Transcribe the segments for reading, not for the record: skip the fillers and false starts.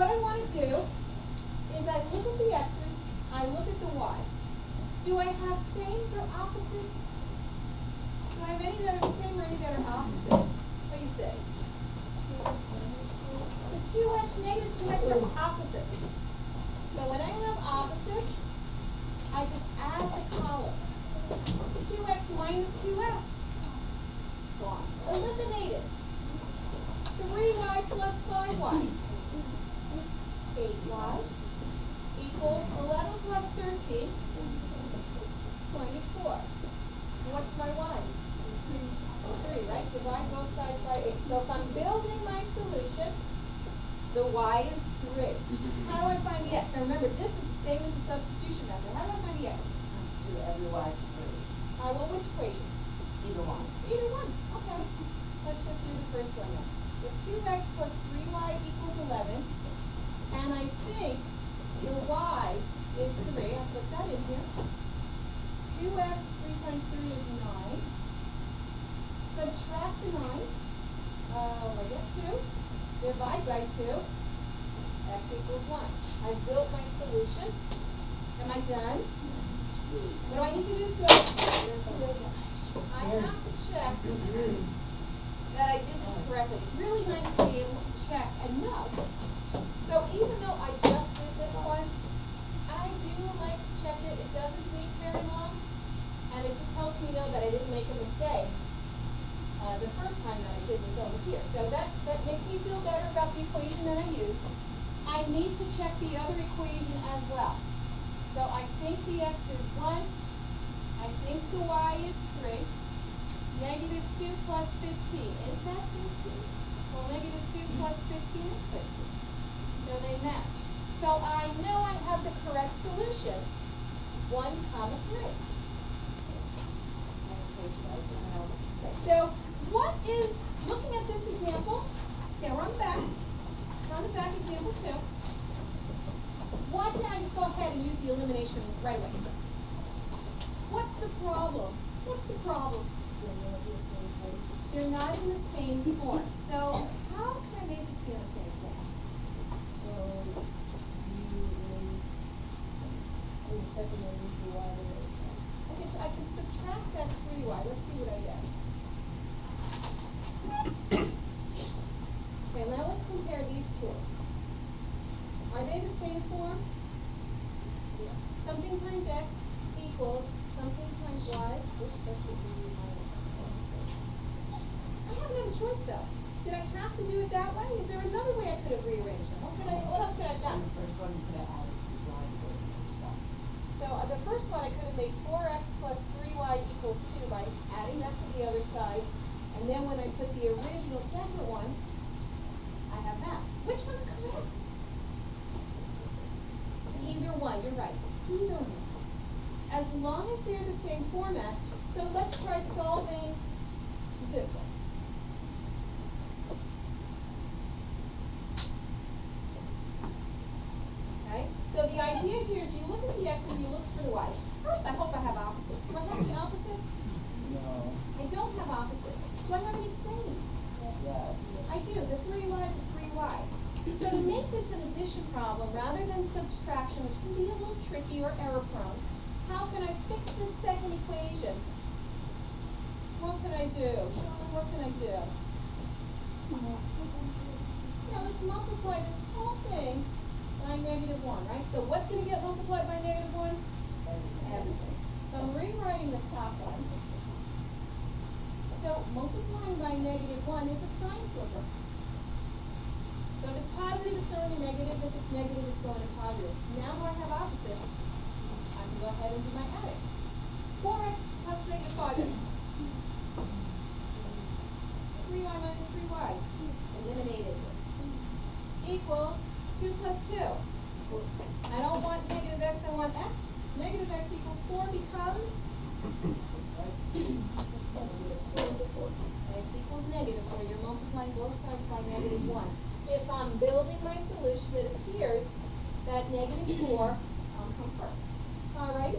what I want to do is I look at the x's, I look at the y's. Do I have sames or opposites? Do I have any that are the same or any that are opposite? What do you say? The 2x, negative 2x are opposites. So when I have opposites, I just add the columns. 2x minus 2x. Gone. Eliminated. 3y plus 5y. 8y equals 11 plus 13. 24. What's my y? 3, right? Divide both sides by 8. So if I'm building my solution, the y is 3. How do I find the x? Now remember, this is the same as the substitution method. How do I find the x? Substitute every y for 3. Well, which equation? Either one. Either one. Okay. Let's just do the first one then. If 2x plus 3y equals 11, and I think the y is 3, I'll put that in here. 2x, 3 times 3 is 9. Subtract the 9. I get 2. Divide by 2. X equals 1. I've built my solution. Am I done? What do I need to do still? I have to check that I did this correctly. It's really nice to be able to check and know. So even though I just did this one, I do like to check it. It doesn't take very long. And it just helps me know that I didn't make a mistake the first time that I did this over here. So that makes me feel better about the equation that I used. I need to check the other equation as well. So I think the x is 1. I think the y is 3. Negative 2 plus 15. Is that 15? Well, negative 2 plus 15 is 15. So they match. So I know I have the correct solution. 1, 3. So what is, looking at this example, yeah, we're on the back example 2. Why can't I just go ahead and use the elimination right away? What's the problem? What's the problem? They're not in the same form. So how can I make this be in the same form? So in the second one, you do y. Okay, so I can subtract that 3y. Let's see what I get. Okay, now let's compare these two. Are they the same form? Something times x equals something times y, which that should be minus. I have another choice though. Did I have to do it that way? Is there another way I could have rearranged them? What else could I have done? The first one you could have added y to it. So the first one I could have made 4x plus 3y equals 2 by adding that to the other side. And then when I put the original second one, I have that. Which one's correct? Either one, you're right. Either one. As long as they're the same format. So let's try solving this one. Okay? So the idea here is you look at the x's, you look for the y. First, I hope I have opposites. Do I have any opposites? No. I don't have opposites. Do I have any sames? Yeah. I do. The 3y, the 3y. So to make this an addition problem rather than subtraction, which can be a little tricky or error prone, how can I fix this second equation? What can I do? What can I do? Now let's multiply this whole thing by negative 1, right? So what's going to get multiplied by negative 1? Everything. So I'm rewriting the top one. So multiplying by negative 1 is a sign flipper. So if it's positive, it's going to negative. If it's negative, it's going to positive. Now I have opposite. I can go ahead and do my adding. 4x plus negative 5x. 3y minus 3y. Eliminated. Equals 2 plus 2. I don't want negative x, I want x. Negative x equals 4 becomes x equals negative 4. You're multiplying both sides by negative 1. If I'm building my solution, it appears that negative 4 comes first. All right,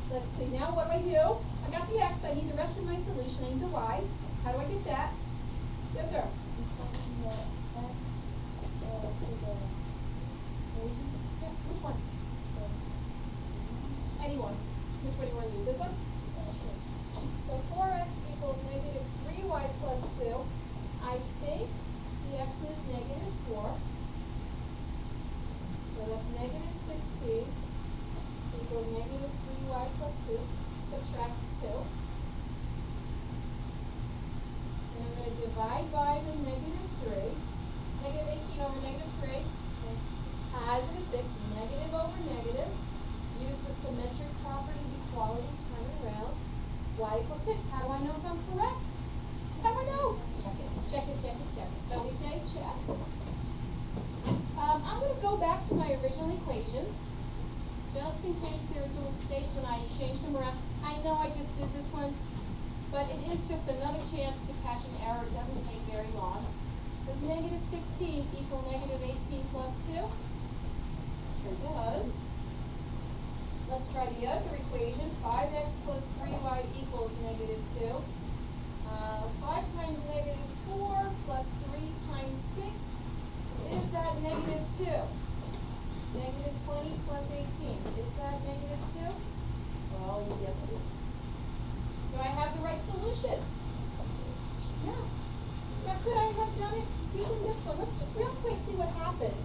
let's see. Now what do I do? I got the x. I need the rest of my solution. I need the y. How do I get that? Yes, sir. just in case there is a mistake when I change them around. I know I just did this one, but it is just another chance to catch an error. It doesn't take very long. Does negative 16 equal negative 18 plus 2? Sure does. Let's try the other equation. 5x plus 3y equals negative 2. 5 times negative 4 plus 3 times 6. Is that negative 2? Negative 20 plus 18. Is that negative 2? Well, yes it is. Do I have the right solution? Yeah. Now, could I have done it using this one? Let's just real quick see what happens.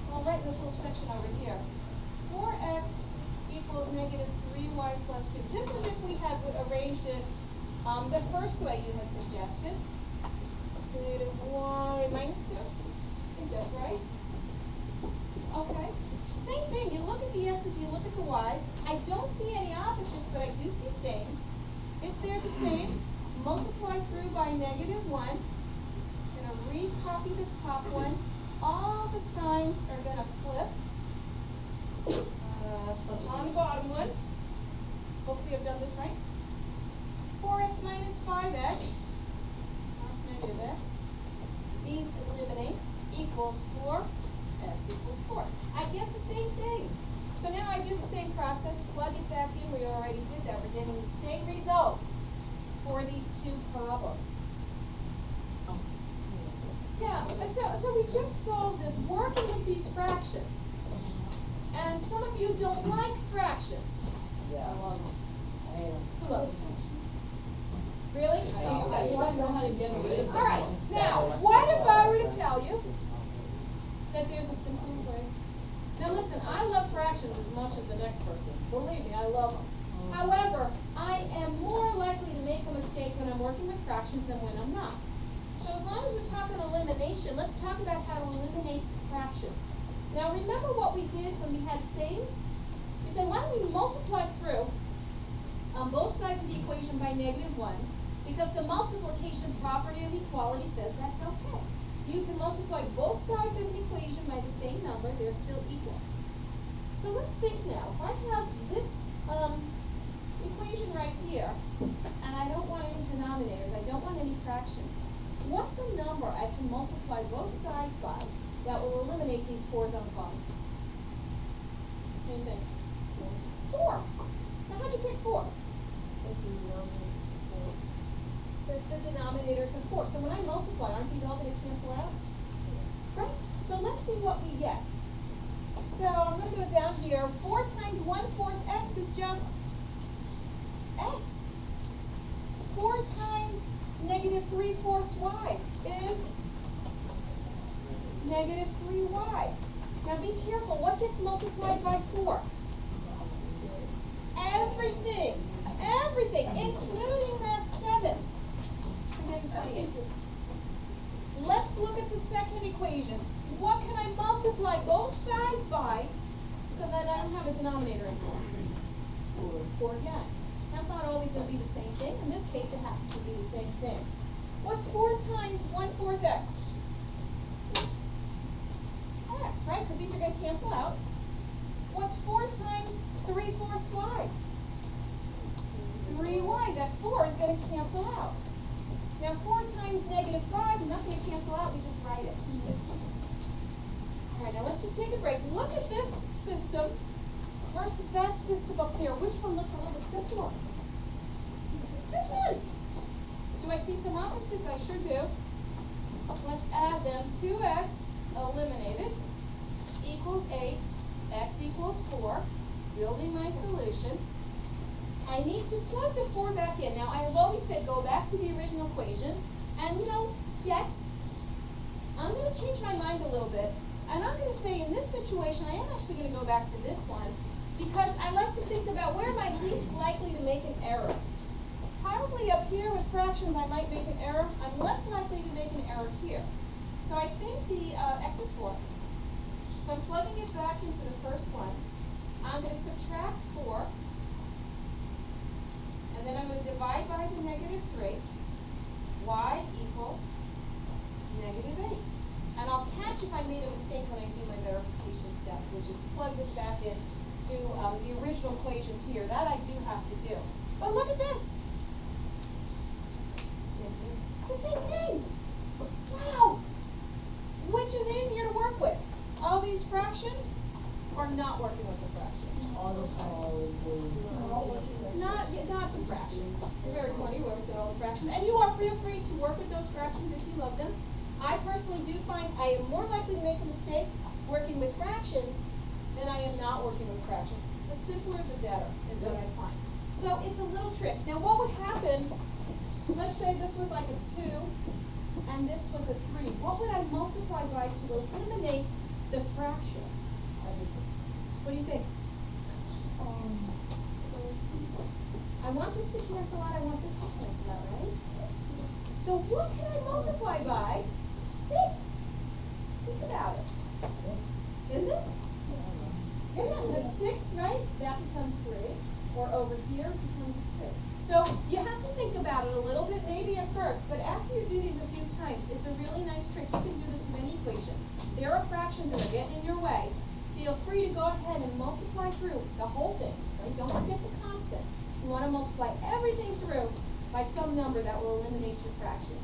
I'll write this little section over here. 4x equals negative 3y plus 2. This is if we had arranged it the first way you had suggested. Negative y minus 2. I think that's right. Okay. Same thing. You look at the x's, you look at the y's. I don't see any opposites, but I do see sames. If they're the same, multiply through by negative 1. I'm going to recopy the top one. All the signs are going to flip. Flip on the bottom one. Hopefully I've done this right. 4x minus 5x plus negative x. These eliminate. Equals 4. X equals 4. I get the same thing. So now I do the same process, plug it back in. We already did that. We're getting the same result for these two problems. Yeah, so we just solved this working with these fractions. And some of you don't like fractions. Yeah. I love them. I hate them. Who loves them? Really? I want to know how to get rid of this All right. one. Now, what if I were to tell you that there's a simpler way? Now listen, I love fractions as much as the next person. Believe me, I love them. However, I am more likely to make a mistake when I'm working with fractions than when I'm not. So as long as we're talking elimination, let's talk about how to eliminate fractions. Now remember what we did when we had sames? We said, why don't we multiply through on both sides of the equation by negative 1, because the multiplication property of equality says that's okay. You can multiply both sides of an equation by the same number, they're still equal. So let's think now. If I have this equation right here, and I don't want any denominators, I don't want any fractions, what's a number I can multiply both sides by that will eliminate these 4's on the bottom? Same thing. 4. Now how'd you pick 4? So the denominators of 4. So when I multiply, aren't these all going to cancel out? Right? So let's see what we get. So I'm going to go down here. 4 times 1/4 x is just x. 4 times negative 3/4 y is negative 3y. Now be careful. What gets multiplied by 4? Everything. Everything, including that 7. Getting 28. Let's look at the second equation. What can I multiply both sides by so that I don't have a denominator anymore? 4 again. That's not always going to be the same thing. In this case, it happens to be the same thing. What's 4 times 1/4 x? X, right? Because these are going to cancel out. What's 4 times 3/4 y? 3y. That 4 is going to cancel out. Now 4 times negative 5 is not going to cancel out. We just write it. All right, now let's just take a break. Look at this system versus that system up there. Which one looks a little bit simpler? This one. Do I see some opposites? I sure do. Let's add them. 2x eliminated equals 8. X equals 4. Building my solution. I need to plug the 4 back in. Now, I have always said go back to the original equation. And, yes, I'm going to change my mind a little bit. And I'm going to say in this situation, I am actually going to go back to this one because I like to think about where am I least likely to make an error. Probably up here with fractions, I might make an error. I'm less likely to make an error here. So I think the x is 4. So I'm plugging it back into the first one. I'm going to subtract 4. And then I'm going to divide by the negative 3. Y equals negative 8. And I'll catch if I made a mistake when I do my verification step, which is plug this back in to the original equations here. That I do have to do. But look at this. It's the same thing. Wow. Which is easier to work with? All these fractions or not working with the fractions? All the Not the fractions. You're very funny, whoever said all the fractions. And you are feel free to work with those fractions if you love them. I personally do find I am more likely to make a mistake working with fractions than I am not working with fractions. The simpler the better is what I find. So it's a little trick. Now what would happen, let's say this was like a 2 and this was a 3. What would I multiply by to eliminate the fraction? What do you think? I want this to cancel out, I want this to cancel out, right? So what can I multiply by? 6. Think about it. Is it? Isn't it the 6, right? That becomes 3. Or over here becomes a 2. So you have to think about it a little bit, maybe at first, but after you do these a few times, it's a really nice trick. You can do this with any equation. There are fractions that are getting in your way. Feel free to go ahead and multiply through the whole thing. Right? Don't forget the constant. You want to multiply everything through by some number that will eliminate your fraction.